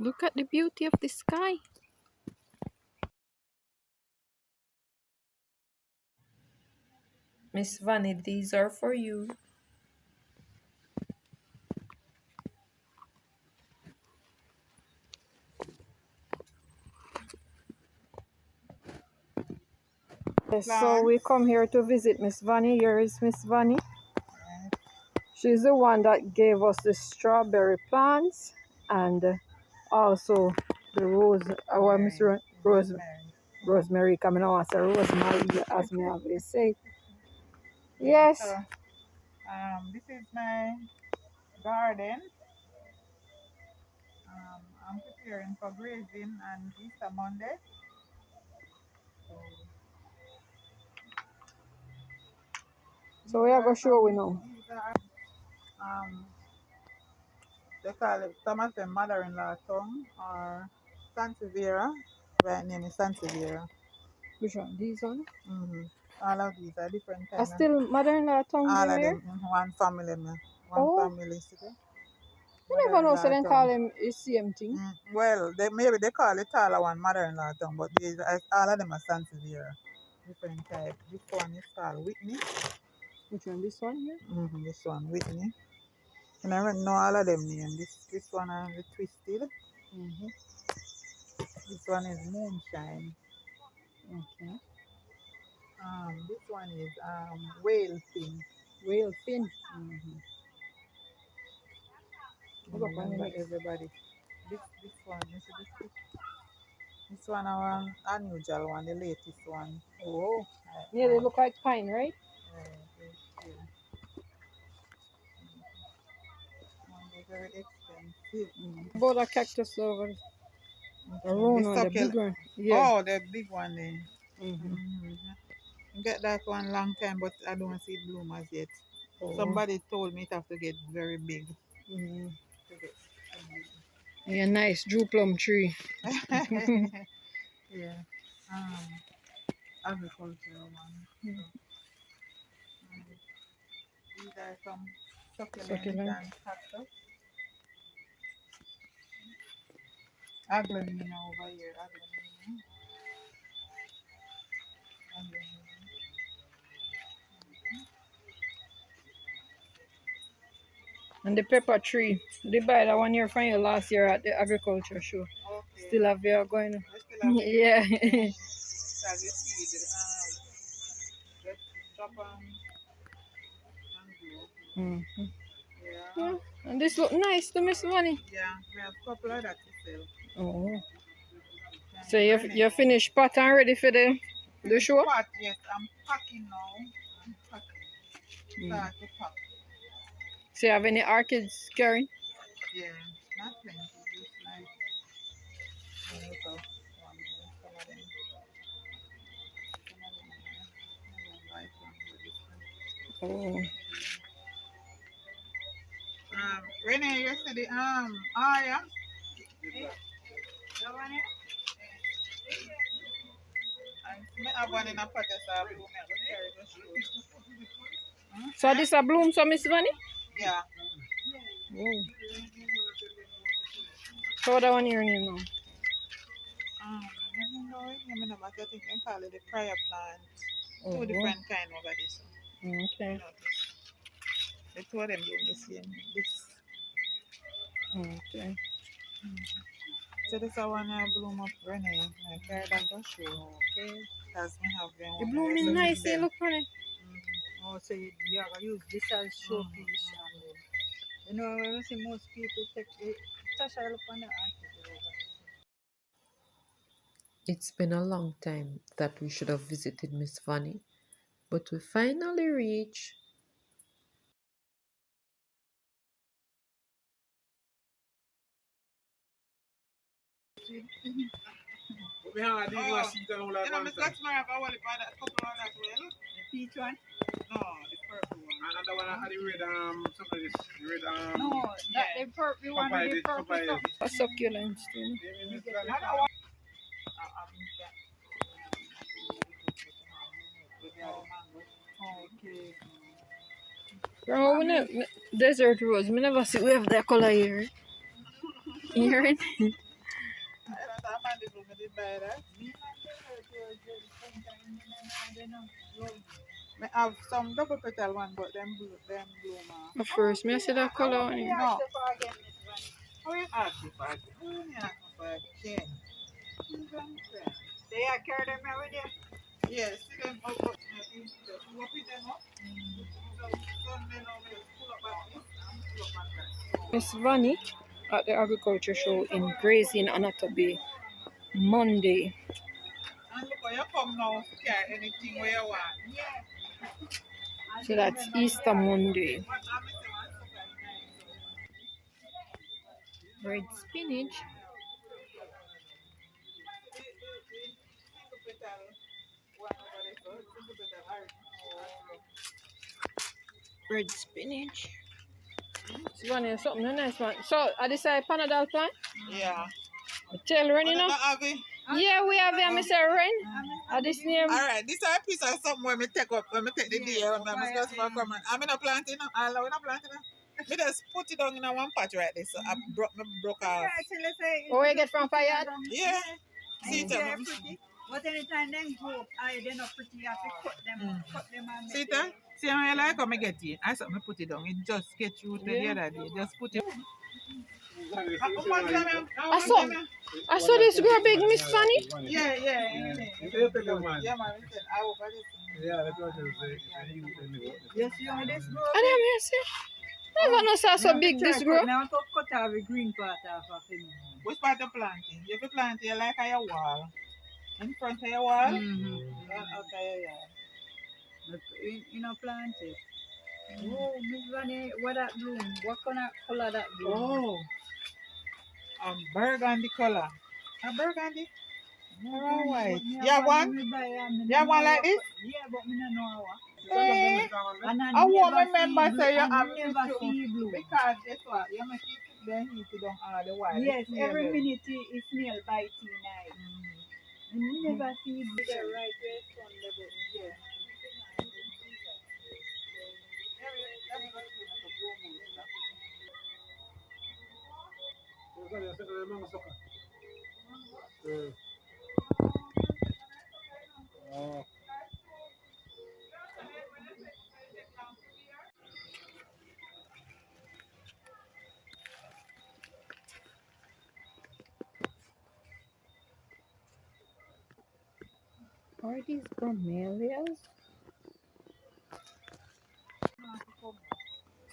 Look at the beauty of the sky. Miss Vannie, these are for you. Yes, so we come here to visit Miss Vannie. Here is Miss Vannie. She's the one that gave us the strawberry plants and also the rosemary coming out as a rosemary, as me always say. Yes. So, this is my garden. I'm preparing for grazing on Easter Monday. So we are going to show we now. These are, they call it, some of them mother-in-law tongue or Sansevieria. Right name is Sansevieria. Which one? These one? All of these are different Are kinds. still mother-in-law tongue All of here? them in one family. One family. I never know so they call them the same thing. Well, maybe they call it taller one mother-in-law tongue, but all of them are Sansevieria. Different type. This one is called Whitney. Which one? This one here? This one, Whitney. And I don't know all of them names. This one is the Twisted. This one is Moonshine. Okay. This one is Whale Fin. Whale Fin. Everybody. This one, you see this one our unusual one, the latest one. Oh. Yeah, they look like pine, right? Yeah. They're very expensive. About a cactus over the round one, the big one. Yeah. Oh, the big one then. Get that one long time, but I don't see it bloom as yet. Somebody told me it have to get very big. Yeah, nice Drew plum tree. Yeah. Agricultural one. These are some succulent and cactus. Aglaonina over here. And the pepper tree. They buy that one year from you last year at the agriculture show. Okay. Still have you going? Yeah. Yeah. And this look nice to Miss Vannie. Yeah, we have a couple of that to sell. Oh. So you finished pot and ready for the show? Pot, yes, I'm packing now. I'm packing. Start to pack. So you have any orchids, Karen? Yeah, not plenty. Just like Oh. Renee, yesterday, yeah. I have one in a pot of bloom. So this a bloom, so Miss Vannie? Yeah. Oh. So that one here now? I don't know. I think they call it the prayer plant. Two different kind over this. Okay. The two of them doing the same. Okay. So this is one bloom up Renee. I carry that to show. Okay. Because we have them. The blooming nice, they look funny. Oh, so you are going to use this as showpiece. You know, I see most people take it. Tasha, look on the It's been a long time that we should have visited Miss Vannie, but we finally reached. We have these ones that all that one. That's my I want to buy that couple of that well. The peach one? No, the purple one. Another one I the red something is red no, that the purple one with the purple stuff. A succulent too. Okay. Bro, we desert rose. We never see we have that color here. Here. this one. I did buy that. I have some double petal one, but them bloom At first, me I see that color on it. No. How you ask me for again? How you ask me for again? They are carry them out with you? Yes, see them up, up, you pick them up? So, then I'll just pull up back this and pull up back that. Miss Vannie at the agriculture show in Grazing Anatomy Monday. And look how you come now to carry anything where you want. Yeah. So that's Easter Monday. Red spinach. Red spinach. This one is something nice one. So, are this a Panadol plant? Yeah. Tell Ren, you know? Yeah, we have here, Mr. Ren. Are this name? Alright, this is a piece of something when I take up, when I take the day when I just for come and I'm in a planting, I'm in a planting. I just put it down in a one patch right there, so I broke off. Where you get from fire? Yeah. See They're it? pretty. But anytime they grow, they're not pretty. You have to cut them and See it? See how I like how I get it? I saw me put it down. It just sketch you the other day. Just put it. I saw this girl big, Miss Vannie. Yeah. Yeah, man. I will buy this. yes, you know this grow. And I'm here, see? I never saw so big this grow. Now to cut out the green part off of him. Which part of planting? You have to plant it like on your wall. In front of your wall? Okay, yeah. You know, plant it. Oh, Miss Vannie, what that bloom? What kind of color that bloom? Oh, burgundy color. A burgundy? All right. Yeah, You have one? You have one like this? Yeah, but I don't know how. Eh, And I won't remember say you have never it see too. blue. Because guess what? You make it then heat it down all the while. Yes, It's every never- minute is nail biting night. And you never see blue. The right way sun level. Yeah. Are these bromelias?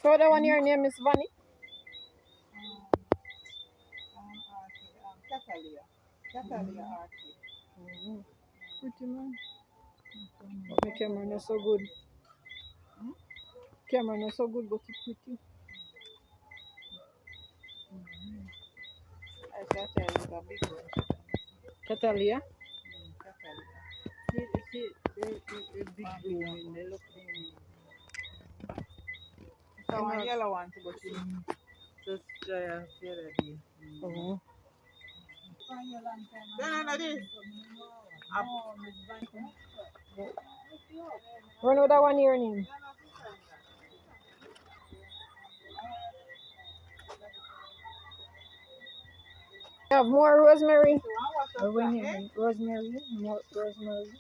So the one your name is Vannie? Catalia Archie. Pretty man. The camera not so good. Camera not so good, but it's pretty. I said it's a big one. Catalia. Catalia. See, the big bloom. They look So one yellow one to go see. just the other day. Oh. Then I this. Run with that one your name. You have more rosemary. Rosemary. More rosemary.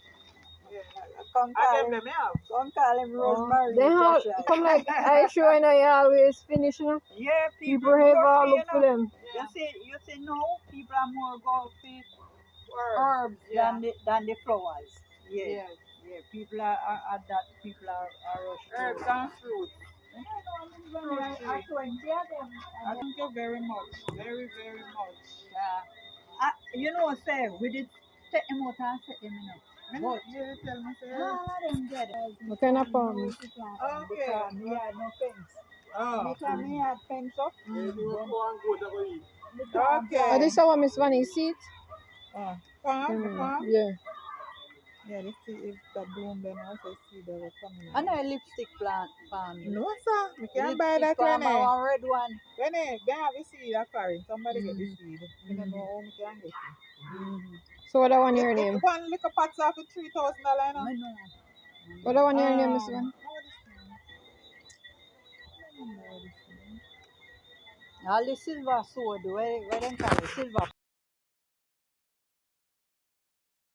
Come call him rosemary. They have come like I sure I know you always finish, you know. Yeah, People have all look for them. You say no, people are more go for herbs than the flowers. Yeah. People are at that. People are rushing. Herbs and fruit. I 20 of them. Thank you very much. Very, very much. You know, say we did take them out and set them in. But you tell me, sir. All of them dead. What kind of palm? Okay. Because me had no fence. Oh. Because me had fence up. Okay. Oh, this is our Miss Vannie seat. Palm? Yeah. Yeah, let's see if the bloom then also see the coming. I know a lipstick plant palm. No, sir. We can't buy that palm, one. one red one. When they have a seed, sorry. Somebody get the seed. You don't know how we can get it. So what that one your name? One little pots off with $3,000. I know. What that one your name, Miss Vannie? All the silver sword, where them call it silver